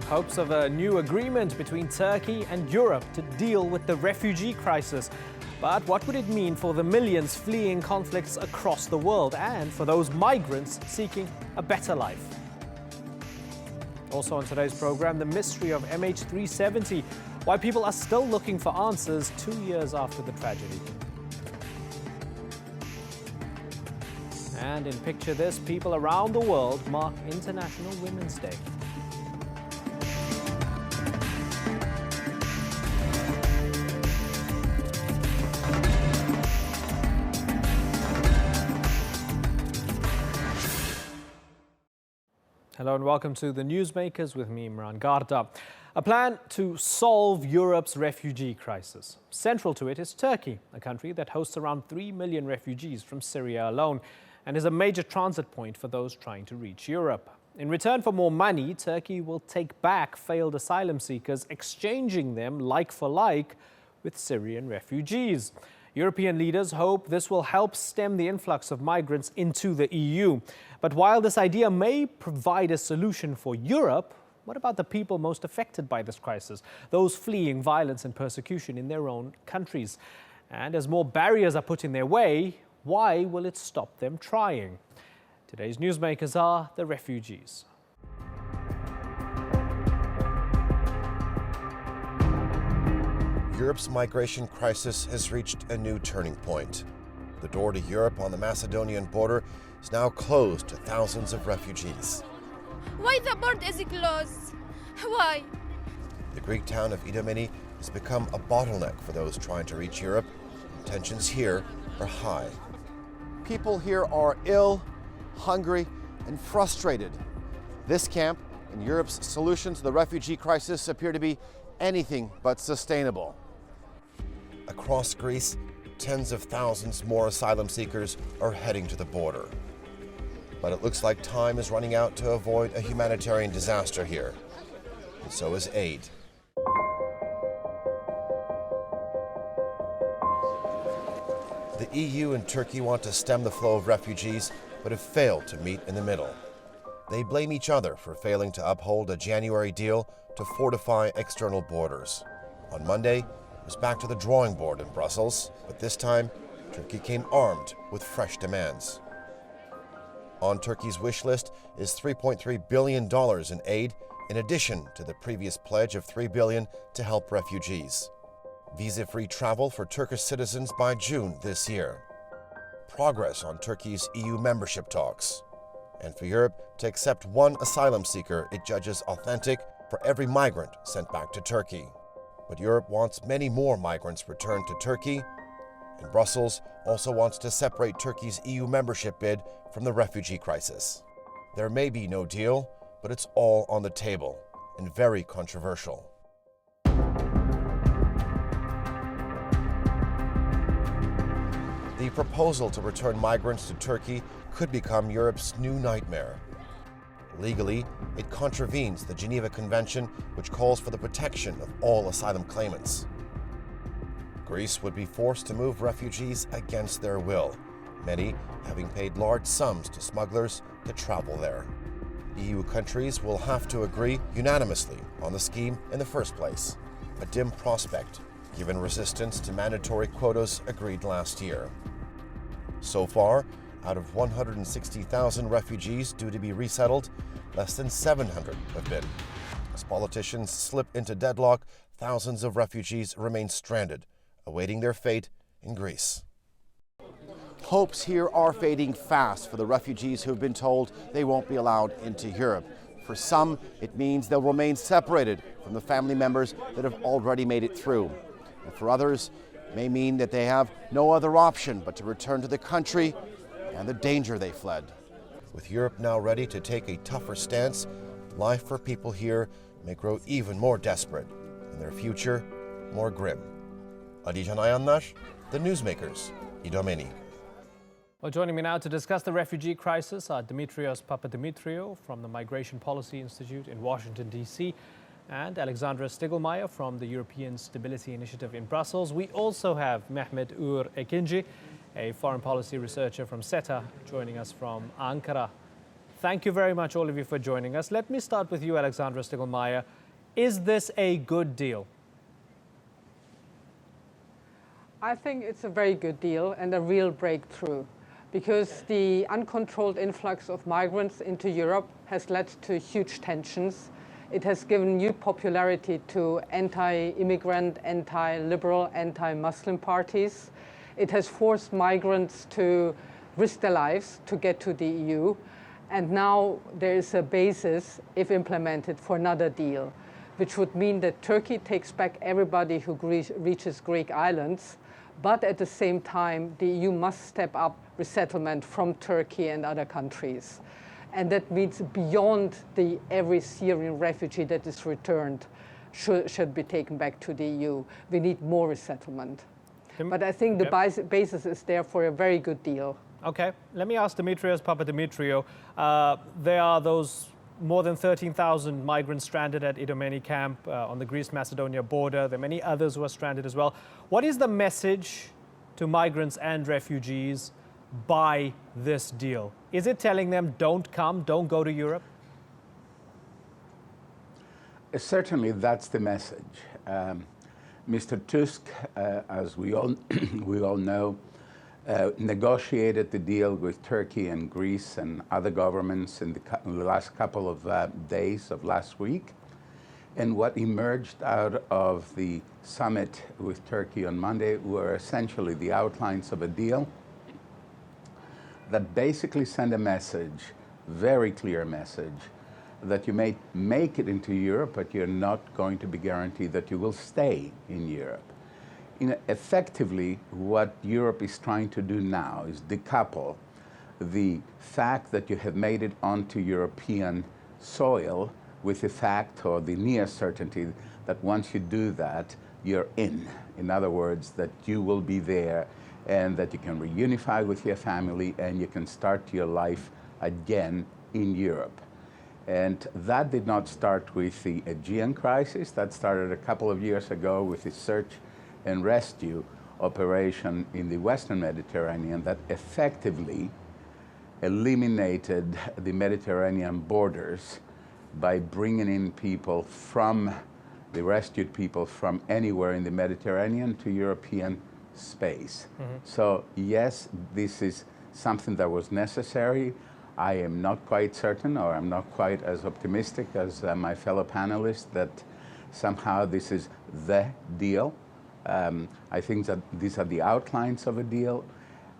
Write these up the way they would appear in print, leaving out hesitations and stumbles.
hopes of a new agreement between Turkey and Europe to deal with the refugee crisis. But what would it mean for the millions fleeing conflicts across the world and for those migrants seeking a better life? Also on today's program, the mystery of MH370, why people are still looking for answers 2 years after the tragedy. And in Picture This, people around the world mark International Women's Day. Hello and welcome to the Newsmakers with me, Imran Garda. A plan to solve Europe's refugee crisis. Central to it is Turkey, a country that hosts around 3 million refugees from Syria alone and is a major transit point for those trying to reach Europe. In return for more money, Turkey will take back failed asylum seekers, exchanging them like for like with Syrian refugees. European leaders hope this will help stem the influx of migrants into the EU. But while this idea may provide a solution for Europe, what about the people most affected by this crisis, those fleeing violence and persecution in their own countries? And as more barriers are put in their way, why will it stop them trying? Today's newsmakers are the refugees. Europe's migration crisis has reached a new turning point. The door to Europe on the Macedonian border is now closed to thousands of refugees. Why the border is closed? Why? The Greek town of Ekinci has become a bottleneck for those trying to reach Europe. Tensions here are high. People here are ill, hungry, and frustrated. This camp and Europe's solution to the refugee crisis appear to be anything but sustainable. Across Greece, tens of thousands more asylum seekers are heading to the border. But it looks like time is running out to avoid a humanitarian disaster here. And so is aid. The EU and Turkey want to stem the flow of refugees, but have failed to meet in the middle. They blame each other for failing to uphold a January deal to fortify external borders. On Monday, it was back to the drawing board in Brussels, but this time, Turkey came armed with fresh demands. On Turkey's wish list is $3.3 billion in aid, in addition to the previous pledge of $3 billion to help refugees. Visa-free travel for Turkish citizens by June this year. Progress on Turkey's EU membership talks. And for Europe to accept one asylum seeker it judges authentic for every migrant sent back to Turkey. But Europe wants many more migrants returned to Turkey, and Brussels also wants to separate Turkey's EU membership bid from the refugee crisis. There may be no deal, but it's all on the table and very controversial. The proposal to return migrants to Turkey could become Europe's new nightmare. Legally, it contravenes the Geneva Convention, which calls for the protection of all asylum claimants. Greece would be forced to move refugees against their will, many having paid large sums to smugglers to travel there. EU countries will have to agree unanimously on the scheme in the first place, a dim prospect given resistance to mandatory quotas agreed last year. So far, out of 160,000 refugees due to be resettled, less than 700 have been. As politicians slip into deadlock, thousands of refugees remain stranded, awaiting their fate in Greece. Hopes here are fading fast for the refugees who have been told they won't be allowed into Europe. For some, it means they'll remain separated from the family members that have already made it through. And for others, it may mean that they have no other option but to return to the country and the danger they fled. With Europe now ready to take a tougher stance, life for people here may grow even more desperate and their future more grim. Adijan Ayanlar, The Newsmakers, Ekinci. Well, joining me now to discuss the refugee crisis are Demetrios Papademetriou from the Migration Policy Institute in Washington, D.C., and Alexandra Stiglmayer from the European Stability Initiative in Brussels. We also have Mehmet Ekinci, a foreign policy researcher from SETA, joining us from Ankara. Thank you very much, all of you, for joining us. Let me start with you, Alexandra Stiglmayer. Is this a good deal? I think it's a very good deal and a real breakthrough, because the uncontrolled influx of migrants into Europe has led to huge tensions. It has given new popularity to anti-immigrant, anti-liberal, anti-Muslim parties. It has forced migrants to risk their lives to get to the EU. And now there is a basis, if implemented, for another deal, which would mean that Turkey takes back everybody who reaches Greek islands, but at the same time, the EU must step up resettlement from Turkey and other countries. And that means beyond every Syrian refugee that is returned should be taken back to the EU. We need more resettlement. But I think the basis is there for a very good deal. Okay, let me ask Demetrios Papademetriou. There are those more than 13,000 migrants stranded at Idomeni camp on the Greece-Macedonia border. There are many others who are stranded as well. What is the message to migrants and refugees by this deal? Is it telling them don't come, don't go to Europe? Certainly that's the message. Mr. Tusk, as we all know, negotiated the deal with Turkey and Greece and other governments in the last couple of days of last week. And what emerged out of the summit with Turkey on Monday were essentially the outlines of a deal that basically sent a message, very clear message, that you may make it into Europe, but you're not going to be guaranteed that you will stay in Europe. Effectively, what Europe is trying to do now is decouple the fact that you have made it onto European soil with the fact or the near certainty that once you do that, you're in. In other words, that you will be there and that you can reunify with your family and you can start your life again in Europe. And that did not start with the Aegean crisis. That started a couple of years ago with the search and rescue operation in the Western Mediterranean that effectively eliminated the Mediterranean borders by bringing in people from, the rescued people from anywhere in the Mediterranean to European space. So yes, this is something that was necessary. I am not quite certain, or I'm not quite as optimistic as my fellow panelists that somehow this is the deal. I think that these are the outlines of a deal.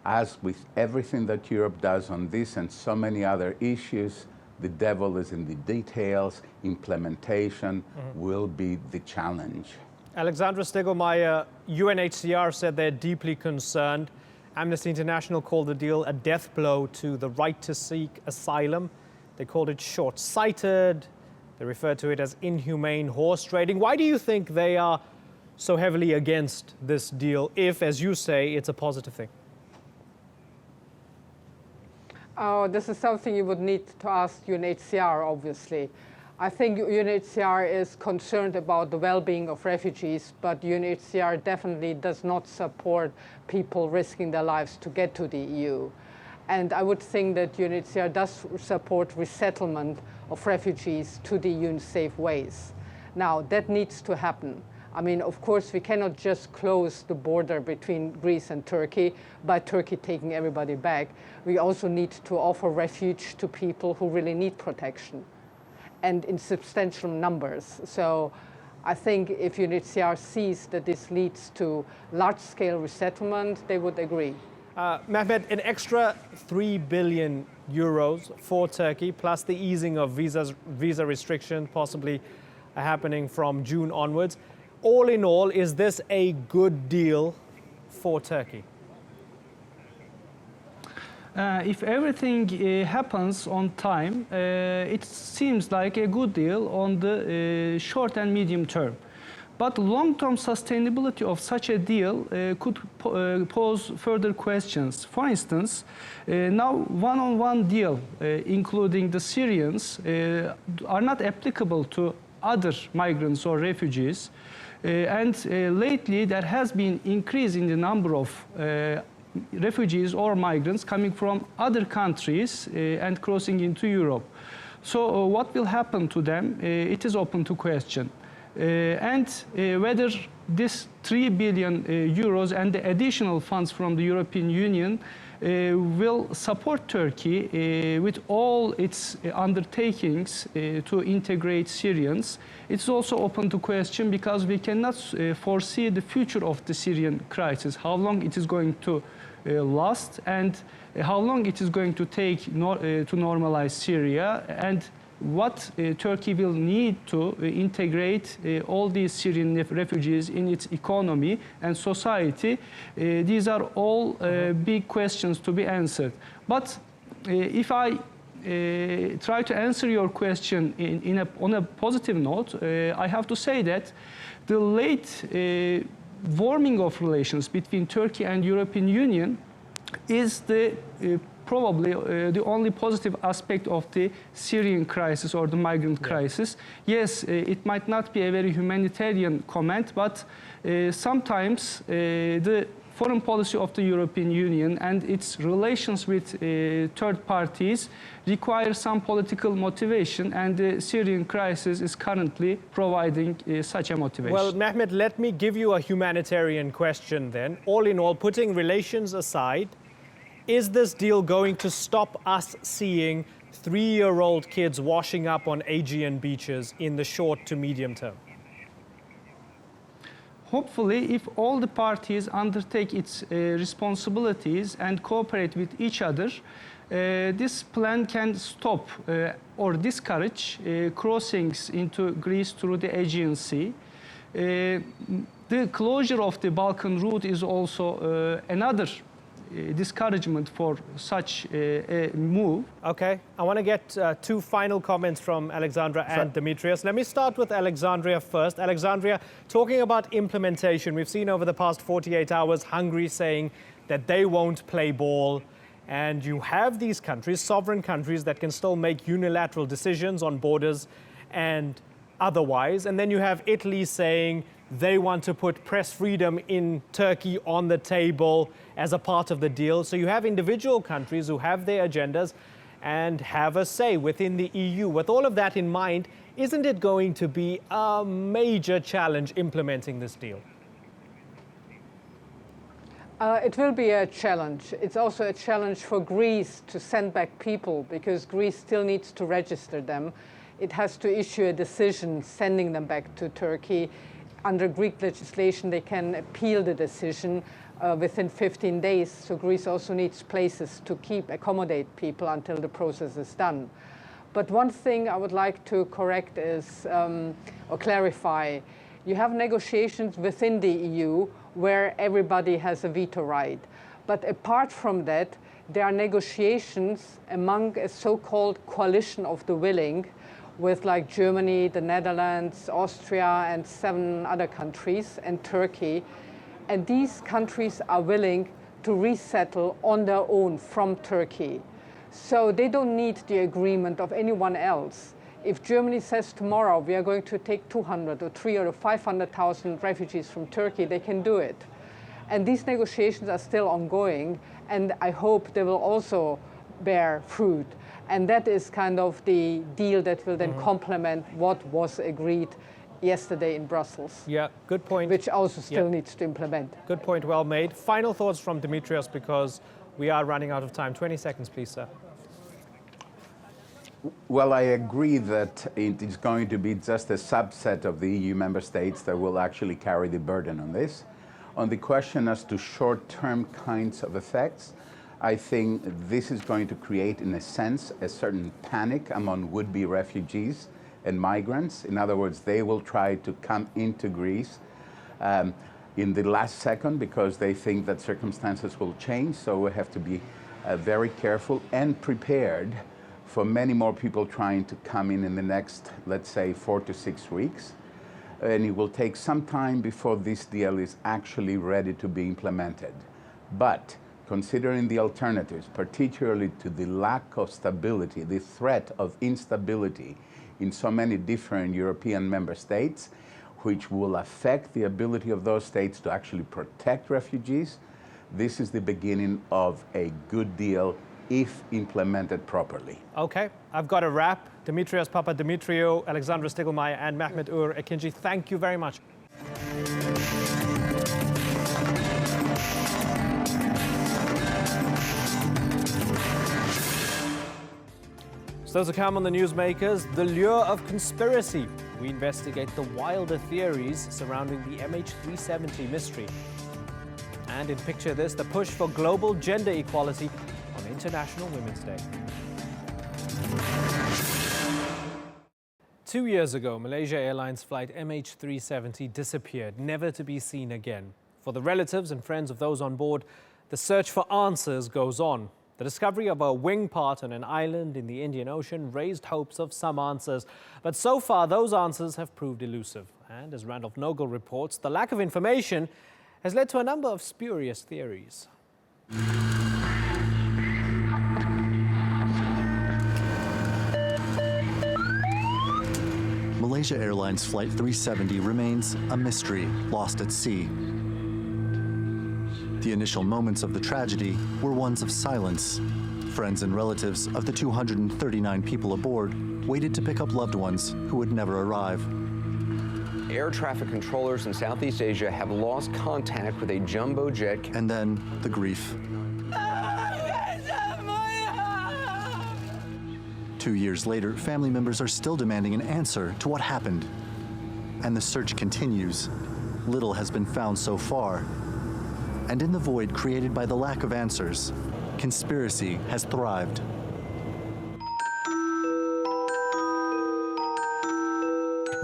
As with everything that Europe does on this and so many other issues, the devil is in the details. Implementation will be the challenge. Alexandra, Stiglmayer, UNHCR said they're deeply concerned. Amnesty International called the deal a death blow to the right to seek asylum. They called it short-sighted. They referred to it as inhumane horse trading. Why do you think they are so heavily against this deal if, as you say, it's a positive thing? Oh, this is something you would need to ask UNHCR, obviously. I think UNHCR is concerned about the well-being of refugees, but UNHCR definitely does not support people risking their lives to get to the EU. And I would think that UNHCR does support resettlement of refugees to the EU in safe ways. Now, that needs to happen. I mean, of course, we cannot just close the border between Greece and Turkey by Turkey taking everybody back. We also need to offer refuge to people who really need protection, and in substantial numbers. So I think if UNHCR sees that this leads to large-scale resettlement, they would agree. Mehmet, an extra 3 billion euros for Turkey, plus the easing of visa restrictions, possibly happening from June onwards. All in all, is this a good deal for Turkey? If everything happens on time, it seems like a good deal on the short and medium term. But long-term sustainability of such a deal could pose further questions. For instance, now one-on-one deal, including the Syrians, are not applicable to other migrants or refugees. And lately, there has been increase in the number of refugees or migrants coming from other countries and crossing into Europe. So what will happen to them? It is open to question. Whether this 3 billion euros and the additional funds from the European Union will support Turkey with all its undertakings to integrate Syrians. It's also open to question because we cannot foresee the future of the Syrian crisis, how long it is going to last and how long it is going to take to normalize Syria, and what Turkey will need to integrate all these Syrian refugees in its economy and society. These are all big questions to be answered. But if I try to answer your question on a positive note, I have to say that the late warming of relations between Turkey and European Union is probably the only positive aspect of the Syrian crisis or the migrant crisis. Yes, it might not be a very humanitarian comment, but sometimes the foreign policy of the European Union and its relations with third parties require some political motivation, and the Syrian crisis is currently providing such a motivation. Well, Mehmet, let me give you a humanitarian question then. All in all, putting relations aside, is this deal going to stop us seeing 3-year-old kids washing up on Aegean beaches in the short to medium term? Hopefully, if all the parties undertake its responsibilities and cooperate with each other, this plan can stop or discourage crossings into Greece through the Aegean Sea. The closure of the Balkan route is also another discouragement for such a move. Okay, I want to get two final comments from Alexandra and Demetrios. Let me start with Alexandria first. Alexandria, talking about implementation, we've seen over the past 48 hours Hungary saying that they won't play ball, and you have these countries, sovereign countries, that can still make unilateral decisions on borders and otherwise, and then you have Italy saying they want to put press freedom in Turkey on the table as a part of the deal. So you have individual countries who have their agendas and have a say within the EU. With all of that in mind, isn't it going to be a major challenge implementing this deal? It will be a challenge. It's also a challenge for Greece to send back people, because Greece still needs to register them. It has to issue a decision sending them back to Turkey. Under Greek legislation, they can appeal the decision within 15 days. So Greece also needs places to accommodate people until the process is done. But one thing I would like to correct is, or clarify, you have negotiations within the EU where everybody has a veto right. But apart from that, there are negotiations among a so-called coalition of the willing, with like Germany, the Netherlands, Austria, and 7 other countries, and Turkey. And these countries are willing to resettle on their own from Turkey. So they don't need the agreement of anyone else. If Germany says tomorrow we are going to take 200 or 300 or 500,000 refugees from Turkey, they can do it. And these negotiations are still ongoing, and I hope they will also bear fruit. And that is kind of the deal that will then complement what was agreed yesterday in Brussels. Yeah, good point. Which also still needs to implement. Good point, well made. Final thoughts from Demetrios, because we are running out of time. 20 seconds, please, sir. Well, I agree that it is going to be just a subset of the EU member states that will actually carry the burden on this. On the question as to short-term kinds of effects, I think this is going to create, in a sense, a certain panic among would-be refugees and migrants. In other words, they will try to come into Greece in the last second because they think that circumstances will change. So we have to be very careful and prepared for many more people trying to come in the next, let's say, 4 to 6 weeks. And it will take some time before this deal is actually ready to be implemented. But considering the alternatives, particularly to the lack of stability, the threat of instability in so many different European member states, which will affect the ability of those states to actually protect refugees, this is the beginning of a good deal if implemented properly. Okay, I've got a wrap. Demetrios Papademetriou, Alexandra Stiglmayer, and Mehmet Ugur Ekinci, thank you very much. Still to come on the Newsmakers, the lure of conspiracy. We investigate the wilder theories surrounding the MH370 mystery. And in Picture This, the push for global gender equality on International Women's Day. 2 years ago, Malaysia Airlines flight MH370 disappeared, never to be seen again. For the relatives and friends of those on board, the search for answers goes on. The discovery of a wing part on an island in the Indian Ocean raised hopes of some answers. But so far, those answers have proved elusive. And as Randolph Nogel reports, the lack of information has led to a number of spurious theories. Malaysia Airlines Flight 370 remains a mystery, lost at sea. The initial moments of the tragedy were ones of silence. Friends and relatives of the 239 people aboard waited to pick up loved ones who would never arrive. Air traffic controllers in Southeast Asia have lost contact with a jumbo jet. And then the grief. 2 years later, family members are still demanding an answer to what happened. And the search continues. Little has been found so far. And in the void created by the lack of answers, conspiracy has thrived.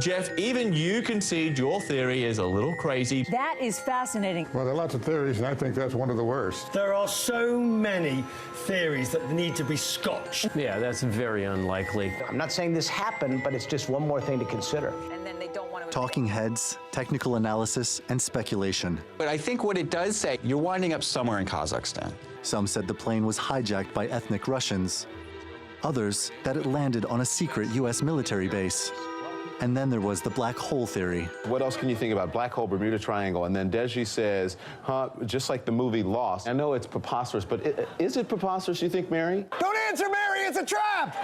Jeff, even you concede your theory is a little crazy. That is fascinating. Well, there are lots of theories, and I think that's one of the worst. There are so many theories that need to be scotched. Yeah, that's very unlikely. I'm not saying this happened, but it's just one more thing to consider. And then they don't want to... Talking heads, technical analysis, and speculation. But I think what it does say, you're winding up somewhere in Kazakhstan. Some said the plane was hijacked by ethnic Russians. Others, that it landed on a secret U.S. military base. And then there was the black hole theory. What else can you think about? Black hole, Bermuda Triangle. And then Deji says, just like the movie Lost. I know it's preposterous, but is it preposterous, you think, Mary? Don't answer, Mary! It's a trap!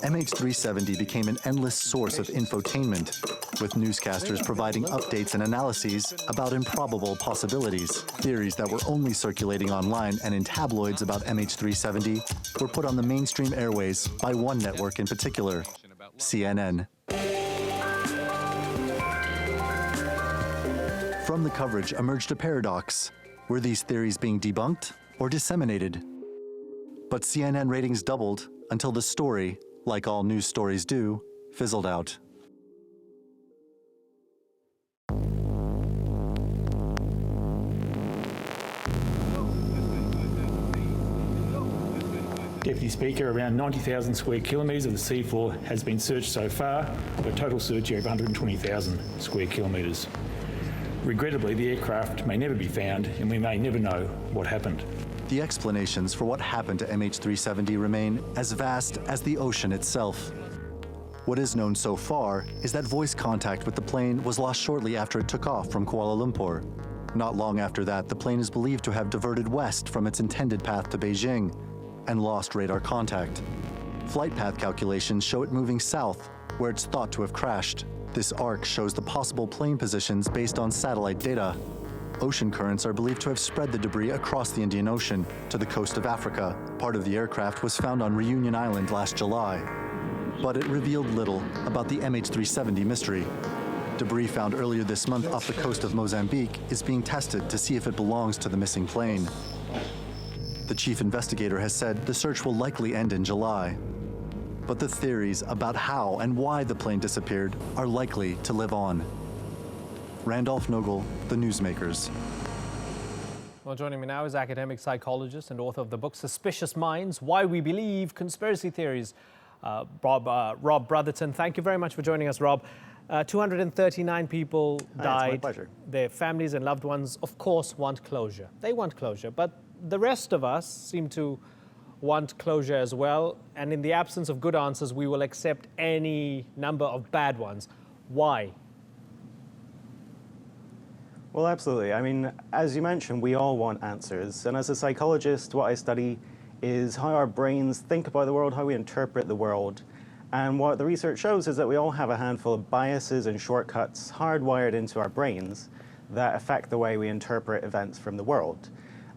MH370 became an endless source of infotainment, with newscasters providing updates and analyses about improbable possibilities. Theories that were only circulating online and in tabloids about MH370 were put on the mainstream airways by one network in particular, CNN. From the coverage emerged a paradox. Were these theories being debunked or disseminated? But CNN ratings doubled until the story, like all news stories do, fizzled out. Deputy Speaker, around 90,000 square kilometres of the seafloor has been searched so far, with a total search area of 120,000 square kilometres. Regrettably, the aircraft may never be found, and we may never know what happened. The explanations for what happened to MH370 remain as vast as the ocean itself. What is known so far is that voice contact with the plane was lost shortly after it took off from Kuala Lumpur. Not long after that, the plane is believed to have diverted west from its intended path to Beijing and lost radar contact. Flight path calculations show it moving south, where it's thought to have crashed. This arc shows the possible plane positions based on satellite data. Ocean currents are believed to have spread the debris across the Indian Ocean to the coast of Africa. Part of the aircraft was found on Reunion Island last July. But it revealed little about the MH370 mystery. Debris found earlier this month off the coast of Mozambique is being tested to see if it belongs to the missing plane. The chief investigator has said the search will likely end in July. But the theories about how and why the plane disappeared are likely to live on. Randolph Nogel, The Newsmakers. Well, joining me now is academic psychologist and author of the book Suspicious Minds, Why We Believe Conspiracy Theories, Rob Brotherton. Thank you very much for joining us, Rob. 239 people died. It's my pleasure. Their families and loved ones, of course, want closure. They want closure, but the rest of us seem to want closure as well. And in the absence of good answers, we will accept any number of bad ones. Why? Well, absolutely. I mean, as you mentioned, we all want answers. And as a psychologist, what I study is how our brains think about the world, how we interpret the world. And what the research shows is that we all have a handful of biases and shortcuts hardwired into our brains that affect the way we interpret events from the world.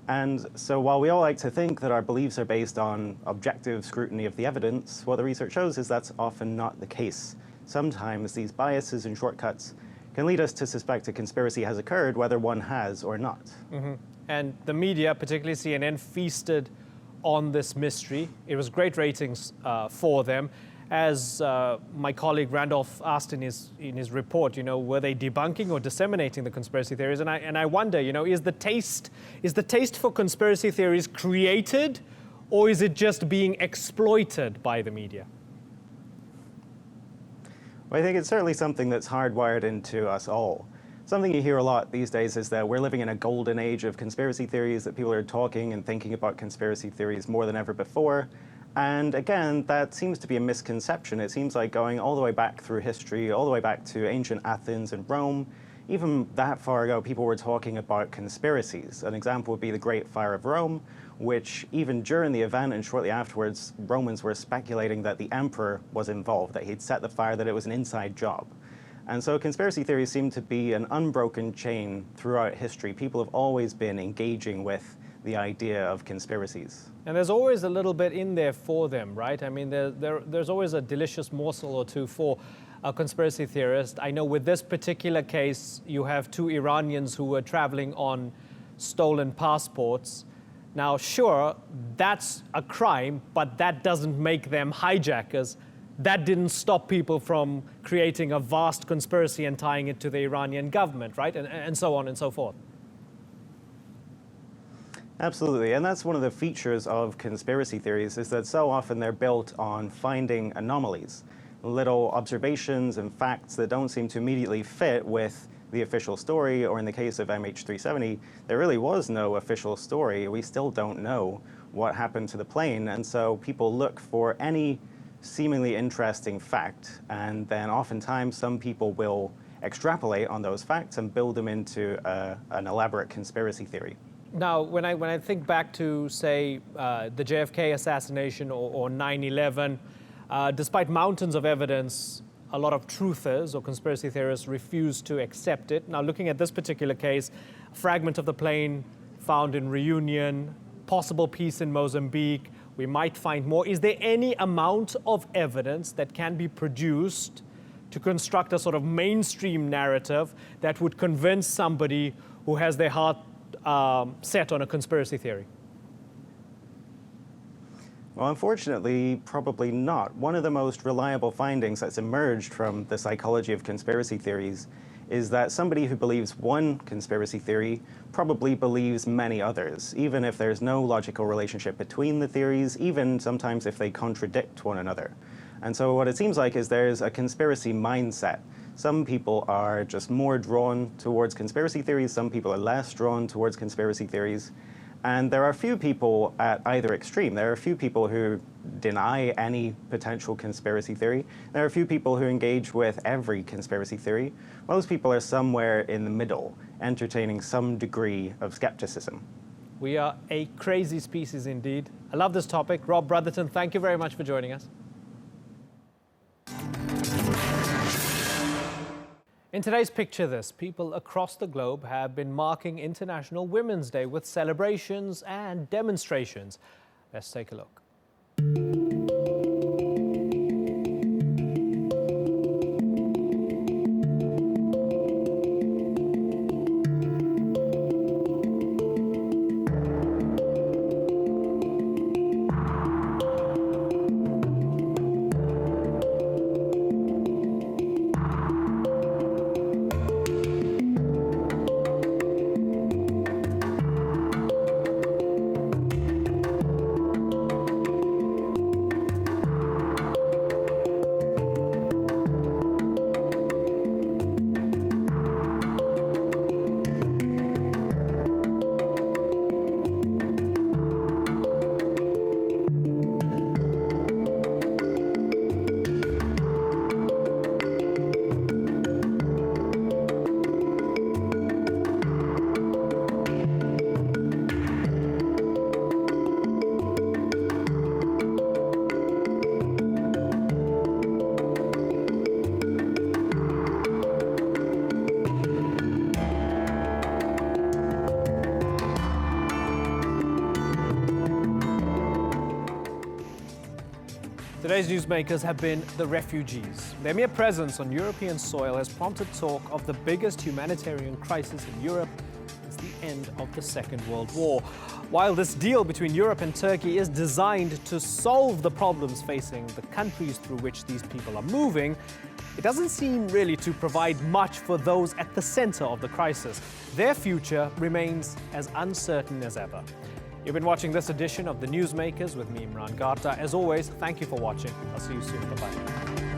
And so while we all like to think that our beliefs are based on objective scrutiny of the evidence, what the research shows is that's often not the case. Sometimes these biases and shortcuts can lead us to suspect a conspiracy has occurred, whether one has or not. Mm-hmm. And the media, particularly CNN, feasted on this mystery. It was great ratings for them. As my colleague Randolph asked in his report, were they debunking or disseminating the conspiracy theories? And I wonder, is the taste for conspiracy theories created, or is it just being exploited by the media? Well, I think it's certainly something that's hardwired into us all. Something you hear a lot these days is that we're living in a golden age of conspiracy theories, that people are talking and thinking about conspiracy theories more than ever before. And again, that seems to be a misconception. It seems like going all the way back through history, all the way back to ancient Athens and Rome, even that far ago, people were talking about conspiracies. An example would be the Great Fire of Rome, which even during the event and shortly afterwards, Romans were speculating that the emperor was involved, that he'd set the fire, that it was an inside job. And so conspiracy theories seem to be an unbroken chain throughout history. People have always been engaging with the idea of conspiracies. And there's always a little bit in there for them, right? I mean, there's always a delicious morsel or two for a conspiracy theorist. I know with this particular case, you have two Iranians who were traveling on stolen passports. Now, sure, that's a crime, but that doesn't make them hijackers. That didn't stop people from creating a vast conspiracy and tying it to the Iranian government, right? And so on and so forth. Absolutely, and that's one of the features of conspiracy theories, is that so often they're built on finding anomalies, little observations and facts that don't seem to immediately fit with the official story, or in the case of MH370, there really was no official story. We still don't know what happened to the plane, and so people look for any seemingly interesting fact, and then oftentimes some people will extrapolate on those facts and build them into an elaborate conspiracy theory. Now, when I think back to, say, the JFK assassination or 9/11, despite mountains of evidence, a lot of truthers or conspiracy theorists refuse to accept it. Now, looking at this particular case, a fragment of the plane found in Reunion, possible piece in Mozambique, we might find more. Is there any amount of evidence that can be produced to construct a sort of mainstream narrative that would convince somebody who has their heart set on a conspiracy theory? Well, unfortunately, probably not. One of the most reliable findings that's emerged from the psychology of conspiracy theories is that somebody who believes one conspiracy theory probably believes many others, even if there's no logical relationship between the theories, even sometimes if they contradict one another. And so what it seems like is there's a conspiracy mindset. Some people are just more drawn towards conspiracy theories, some people are less drawn towards conspiracy theories. And there are few people at either extreme. There are a few people who deny any potential conspiracy theory. There are a few people who engage with every conspiracy theory. Most people are somewhere in the middle, entertaining some degree of skepticism. We are a crazy species indeed. I love this topic. Rob Brotherton, thank you very much for joining us. In today's Picture This, people across the globe have been marking International Women's Day with celebrations and demonstrations. Let's take a look. Today's newsmakers have been the refugees. Their mere presence on European soil has prompted talk of the biggest humanitarian crisis in Europe since the end of the Second World War. While this deal between Europe and Turkey is designed to solve the problems facing the countries through which these people are moving, it doesn't seem really to provide much for those at the center of the crisis. Their future remains as uncertain as ever. You've been watching this edition of the Newsmakers with me, Imran Garta. As always, thank you for watching. I'll see you soon. Bye-bye.